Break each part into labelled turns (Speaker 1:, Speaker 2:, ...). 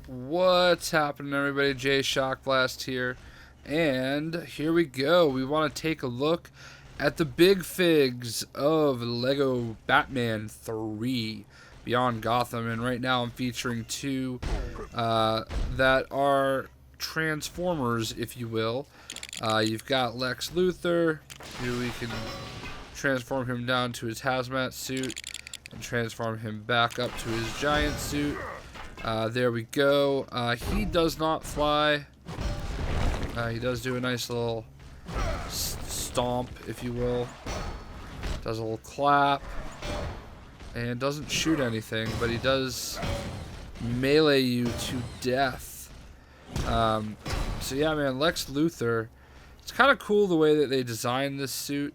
Speaker 1: What's happening, everybody? Jay Shockblast here, and here we go. We want to take a look at the big figs of Lego Batman 3 Beyond Gotham, and right now I'm featuring two that are Transformers, if you will. You've got Lex Luthor, who we can transform him down to his hazmat suit and transform him back up to his giant suit. There we go. He does not fly. He does do a nice little stomp, if you will. Does a little clap. And doesn't shoot anything, but he does melee you to death. So yeah, man, Lex Luthor. It's kind of cool the way that they designed this suit,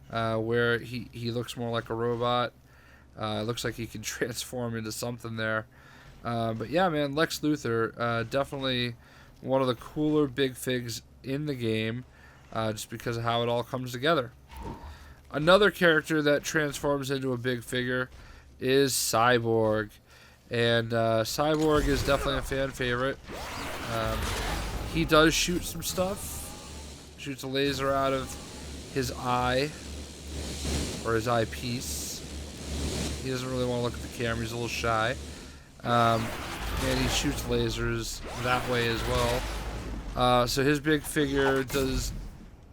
Speaker 1: where he looks more like a robot. It looks like he can transform into something there. But yeah, man, Lex Luthor, definitely one of the cooler big figs in the game, just because of how it all comes together. Another character that transforms into a big figure is Cyborg. And Cyborg is definitely a fan favorite. He does shoot some stuff. Shoots a laser out of his eye, or his eyepiece. He doesn't really want to look at the camera, he's a little shy. And he shoots lasers that way as well. So his big figure does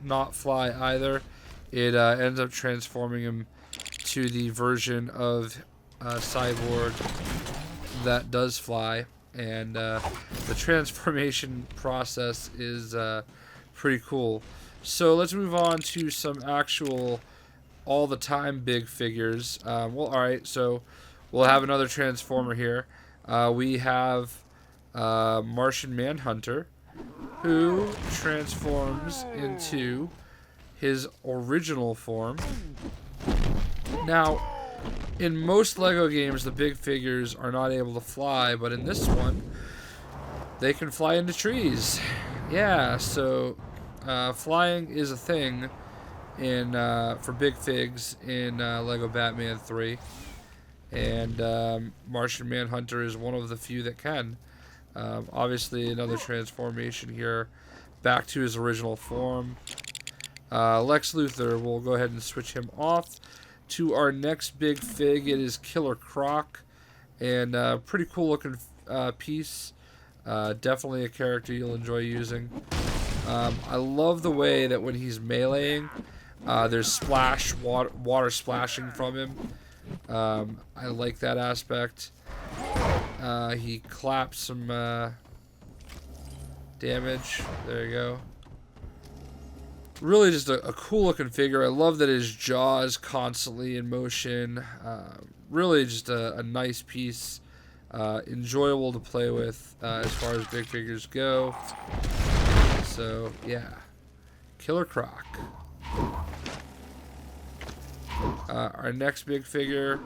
Speaker 1: not fly either. It ends up transforming him to the version of Cyborg that does fly. And the transformation process is pretty cool. So let's move on to some actual all-the-time big figures. Well, alright, so we'll have another Transformer here. We have Martian Manhunter, who transforms into his original form. Now, in most LEGO games, the big figures are not able to fly, but in this one, they can fly into trees. Yeah, so flying is a thing in for big figs in LEGO Batman 3. And Martian Manhunter is one of the few that can. Obviously, another transformation here back to his original form. Lex Luthor, we'll go ahead and switch him off to our next big fig. It is Killer Croc, and pretty cool looking piece. Definitely a character you'll enjoy using. I love the way that when he's meleeing, there's water splashing from him. I like that aspect. He claps some damage. There you go. Really just a cool looking figure. I love that his jaw is constantly in motion. Really just a nice piece. Enjoyable to play with as far as big figures go. So yeah, Killer Croc. Our next big figure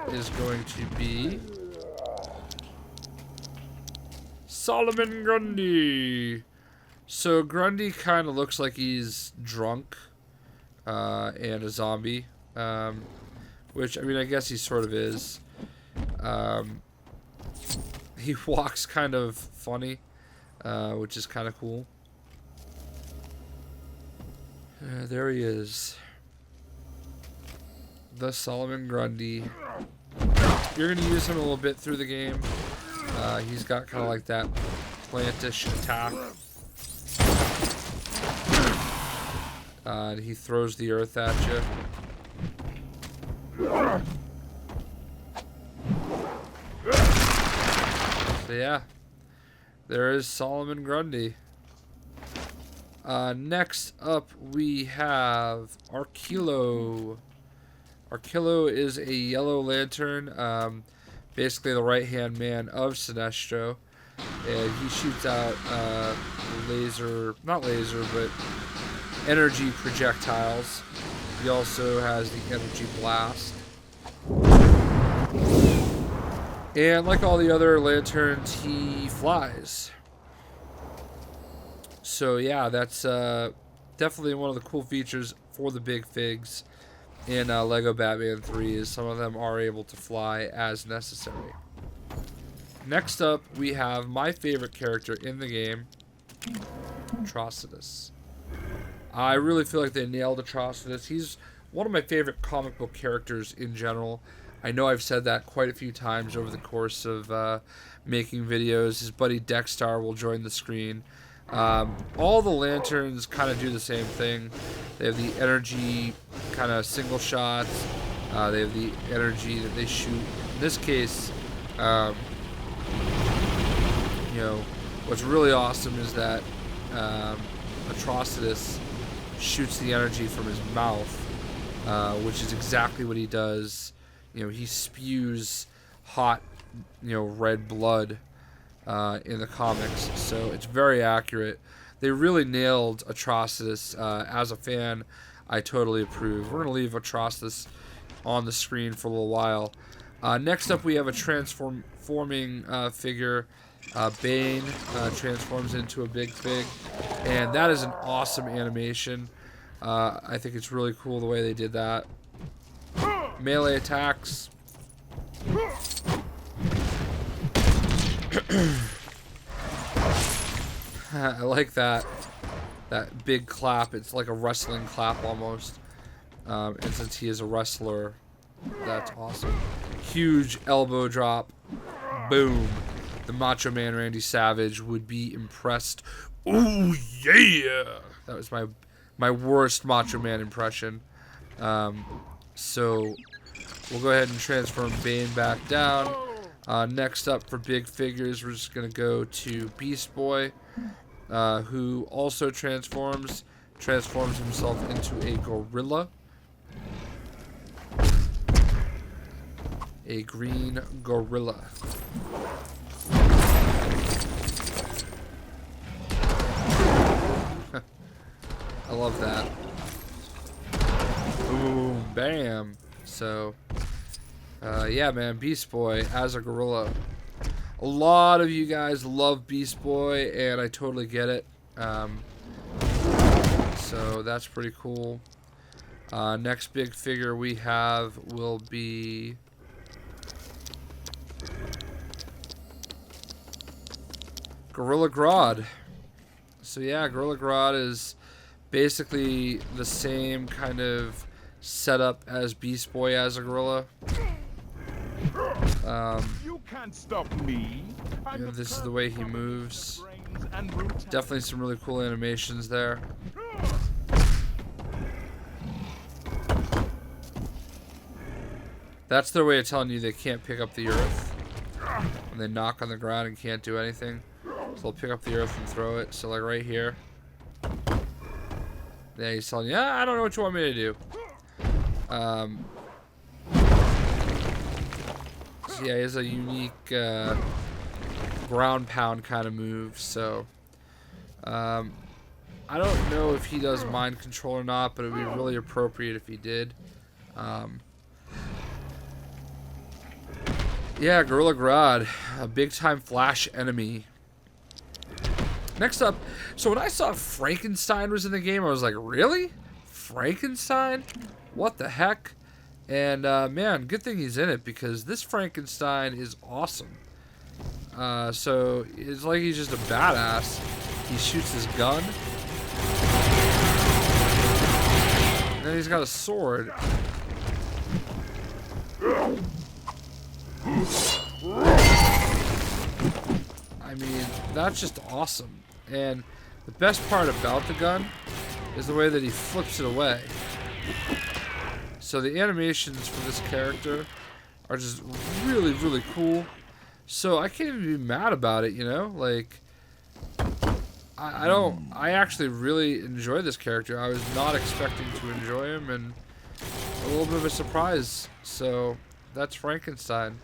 Speaker 1: is going to be Solomon Grundy. So Grundy kind of looks like he's drunk and a zombie, which, I mean, I guess he sort of is. He walks kind of funny, which is kind of cool. There he is. The Solomon Grundy. You're going to use him a little bit through the game. He's got kind of like that plantish attack. He throws the earth at you. So yeah, there is Solomon Grundy. Next up we have Arquillo. Arquillo is a yellow lantern, basically the right-hand man of Sinestro, and he shoots out but energy projectiles. He also has the energy blast. And like all the other lanterns, he flies. So yeah, that's definitely one of the cool features for the big figs in Lego Batman 3 is some of them are able to fly as necessary. Next up, we have my favorite character in the game, Atrocitus. I really feel like they nailed Atrocitus. He's one of my favorite comic book characters in general. I know I've said that quite a few times over the course of making videos. His buddy Dex-Starr will join the screen. All the lanterns kind of do the same thing. They have the energy kind of single shots. They have the energy that they shoot. In this case, you know, what's really awesome is that Atrocitus shoots the energy from his mouth, which is exactly what he does. You know, he spews hot, you know, red blood in the comics, so it's very accurate. They really nailed Atrocitus. As a fan, I totally approve. We're going to leave Atrocitus on the screen for a little while. Next up, we have a transforming figure. Bane transforms into a big fig, and that is an awesome animation. I think it's really cool the way they did that. Melee attacks. I like that big clap. It's like a wrestling clap almost. And since he is a wrestler, that's awesome. Huge elbow drop. Boom. The Macho Man Randy Savage would be impressed. Ooh, yeah! That was my worst Macho Man impression. So we'll go ahead and transform Bane back down. Next up for big figures, we're just going to go to Beast Boy, who also transforms himself into a gorilla. A green gorilla. I love that. Boom, bam. So, yeah, man, Beast Boy as a gorilla. A lot of you guys love Beast Boy, and I totally get it. So that's pretty cool. Next big figure we have will be Gorilla Grodd. So yeah, Gorilla Grodd is basically the same kind of setup as Beast Boy as a gorilla.
Speaker 2: You can't stop me.
Speaker 1: You know, this is the way he moves. Definitely some really cool animations there. That's their way of telling you they can't pick up the earth. When they knock on the ground and can't do anything. So they'll pick up the earth and throw it. So like right here. Yeah, he's telling you, I don't know what you want me to do. So yeah, he has a unique ground pound kind of move. So I don't know if he does mind control or not, but it would be really appropriate if he did. Yeah, Gorilla Grodd, a big-time Flash enemy. Next up, so when I saw Frankenstein was in the game, I was like, really? Frankenstein? What the heck? And, man, good thing he's in it, because this Frankenstein is awesome. So, it's like he's just a badass. He shoots his gun. And then he's got a sword. I mean, that's just awesome. And the best part about the gun is the way that he flips it away. So the animations for this character are just really, really cool. So I can't even be mad about it, you know? Like, I actually really enjoy this character. I was not expecting to enjoy him, and a little bit of a surprise. So that's Frankenstein.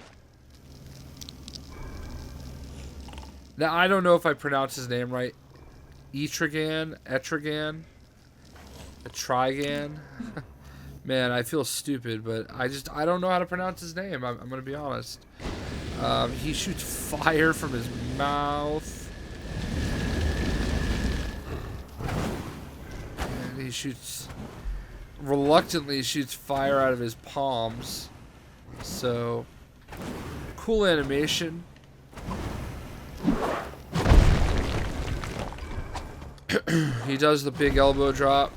Speaker 1: Now, I don't know if I pronounced his name right. Etrigan? Etrigan? Man, I feel stupid, but I don't know how to pronounce his name. I'm going to be honest. He shoots fire from his mouth. And he reluctantly shoots fire out of his palms. So, cool animation. He does the big elbow drop.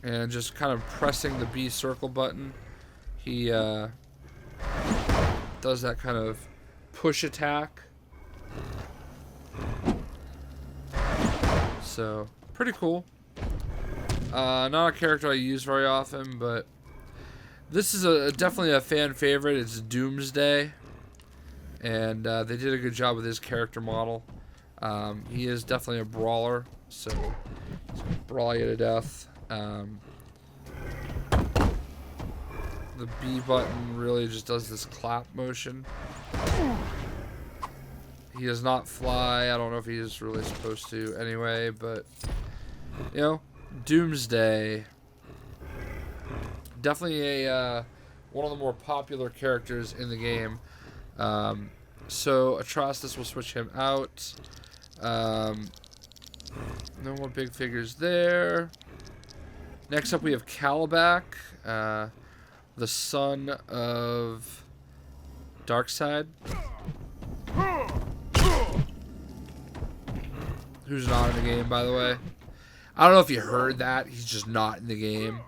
Speaker 1: And just kind of pressing the B circle button, he does that kind of push attack. So, pretty cool. Not a character I use very often, but this is definitely a fan favorite. It's Doomsday, and they did a good job with his character model. He is definitely a brawler, so he's gonna brawl you to death. The B button really just does this clap motion. He does not fly. I don't know if he is really supposed to anyway, but you know, Doomsday, definitely a one of the more popular characters in the game. So Atrocitus will switch him out. No more big figures there. Next up we have Kalibak, the son of Darkseid, who's not in the game, by the way. I don't know if you heard that. He's just not in the game.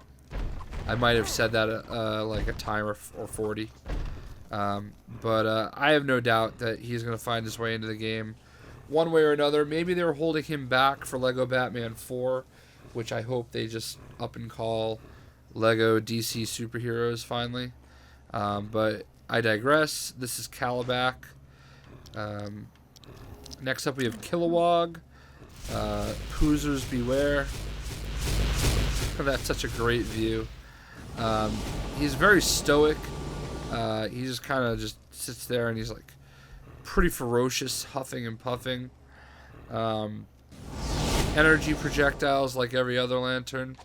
Speaker 1: I might have said that like a time or 40. But I have no doubt that he's going to find his way into the game one way or another. Maybe they were holding him back for Lego Batman 4, which I hope they just up and call Lego DC Superheroes finally. But I digress. This is Kalibak. Next up we have Kilowog. Poozers beware. That's such a great view. He's very stoic. He just kind of just sits there and he's like pretty ferocious, huffing and puffing. Energy projectiles like every other lantern.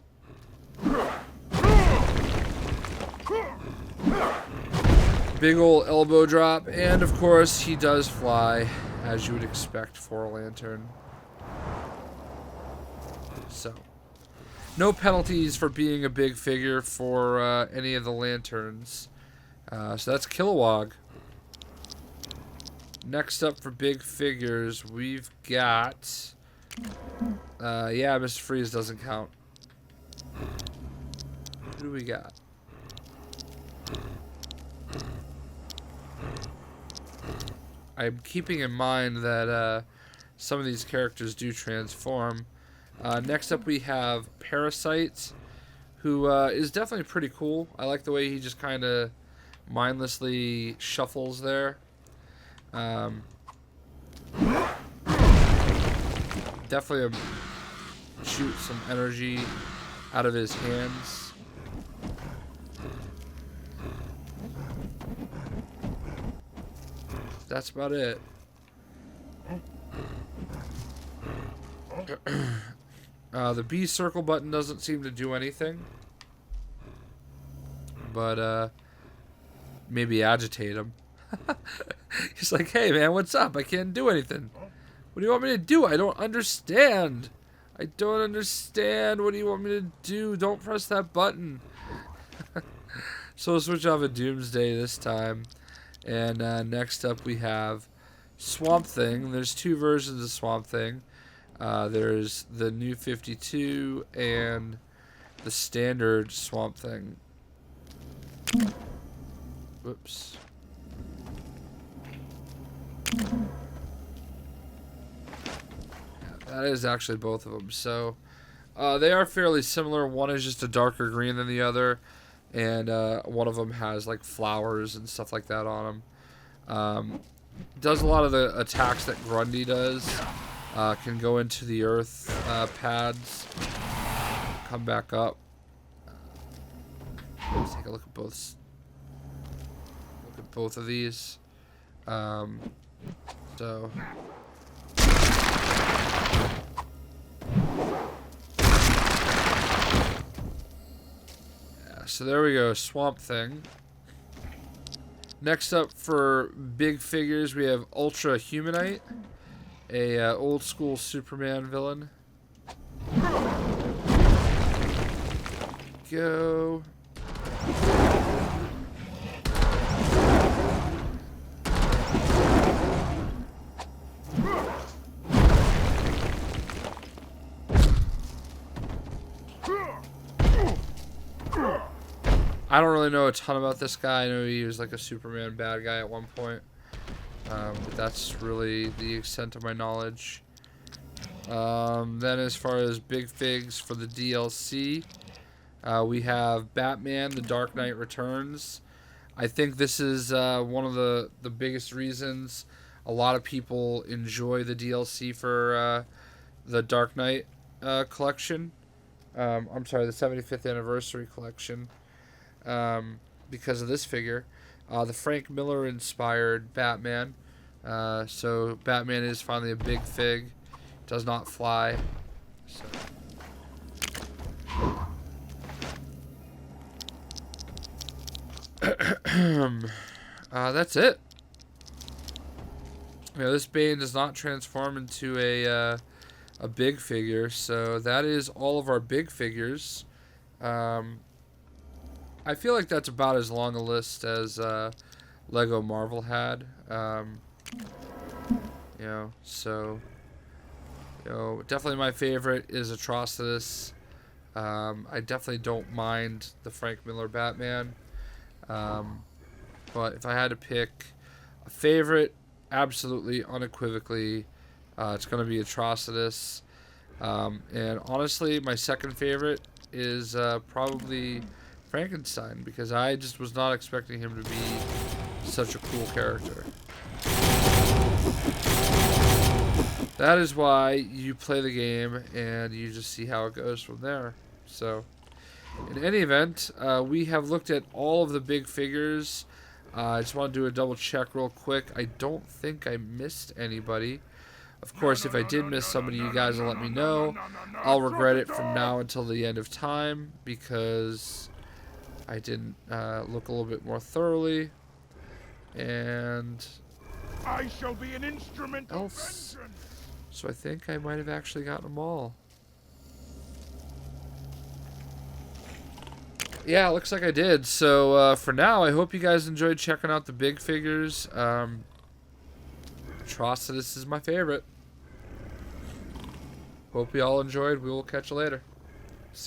Speaker 1: Big ol' elbow drop, and of course he does fly, as you would expect for a lantern. So, no penalties for being a big figure for any of the lanterns. So that's Kilowog. Next up for big figures, we've got... yeah, Mr. Freeze doesn't count. Who do we got? I'm keeping in mind that some of these characters do transform. Next up we have Parasite, who is definitely pretty cool. I like the way he just kind of mindlessly shuffles there. Definitely shoot some energy out of his hands. That's about it. The B circle button doesn't seem to do anything. But, maybe agitate him. He's like, hey man, what's up? I can't do anything. What do you want me to do? I don't understand. I don't understand. What do you want me to do? Don't press that button. So we'll switch off of Doomsday this time. And next up we have Swamp Thing. There's two versions of Swamp Thing. There's the new 52 and the standard Swamp Thing. Whoops. That is actually both of them. So they are fairly similar. One is just a darker green than the other, and one of them has like flowers and stuff like that on them. Does a lot of the attacks that Grundy does. Can go into the earth pads, come back up. Let's take a look at both of these. So. So there we go, Swamp Thing. Next up for big figures, we have Ultra-Humanite, a old school Superman villain. Go. I don't really know a ton about this guy. I know he was like a Superman bad guy at one point. But that's really the extent of my knowledge. Then as far as big figs for the DLC, we have Batman, The Dark Knight Returns. I think this is one of the biggest reasons a lot of people enjoy the DLC for the Dark Knight collection. I'm sorry, the 75th anniversary collection. Because of this figure. The Frank Miller inspired Batman. So Batman is finally a big fig. Does not fly. So. That's it. You know, this Bane does not transform into a big figure. So that is all of our big figures. I feel like that's about as long a list as Lego Marvel had. You know, so definitely my favorite is Atrocitus. I definitely don't mind the Frank Miller Batman. But if I had to pick a favorite, absolutely, unequivocally, it's going to be Atrocitus. And honestly, my second favorite is probably Frankenstein, because I just was not expecting him to be such a cool character. That is why you play the game and you just see how it goes from there. So, in any event, we have looked at all of the big figures. I just want to do a double check real quick. I don't think I missed anybody. Of course, if I did miss somebody, you guys will let me know. I'll regret it from now until the end of time, because I didn't look a little bit more thoroughly. And
Speaker 2: I shall be an instrument of
Speaker 1: else.
Speaker 2: vengeance.
Speaker 1: So I think I might have actually gotten them all. Yeah, it looks like I did. So for now, I hope you guys enjoyed checking out the big figures. Atrocitus is my favorite. Hope you all enjoyed. We will catch you later.